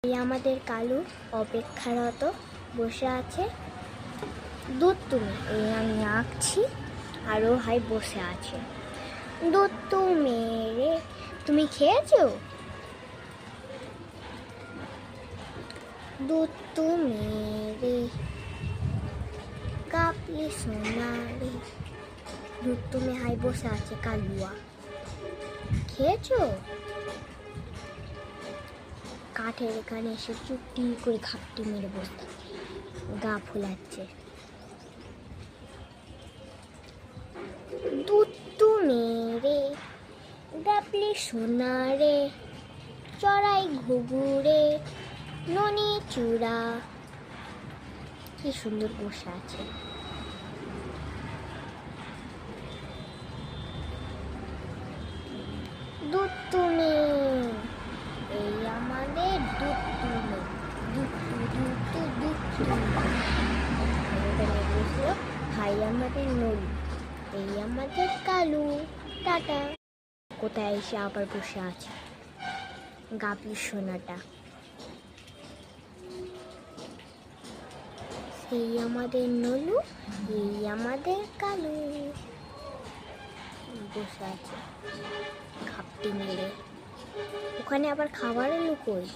এই আমাদের কালু অপেক্ষারত বসে আছে। দুধ তুমি, এই আমি আঁকছি আর ও হাই বসে আছে। দুধ তুমি রে, তুমি খেয়েছো? দুধ তুমি রে, কাপলি সোনা রে। দুধ তুমি হাই বসে আছে কালুয়া। খেয়েছো? কাঠের এখানে এসে চুপটি করে খাপটি মেরে বসে থাকে, গা ফোলাচ্ছে। দুধ তুমি রে, ডাবলি সোনা রে, চড়াই ঘুঘুরে, ননি চূড়া। কি সুন্দর বসে আছে। দুধ তুমি, এই আমাদের দুধ তুমি। দুধ হাই আমাদের নলি, এই আমাদের কালু। টাটা। কোথায় এসে আবার বসে আছে গাপি সোনাটা। সেই আমাদের নলু, এই আমাদের কালু। বসে আছে খাপটি মেরে। ওখানে আবার খাবারের লুকোই।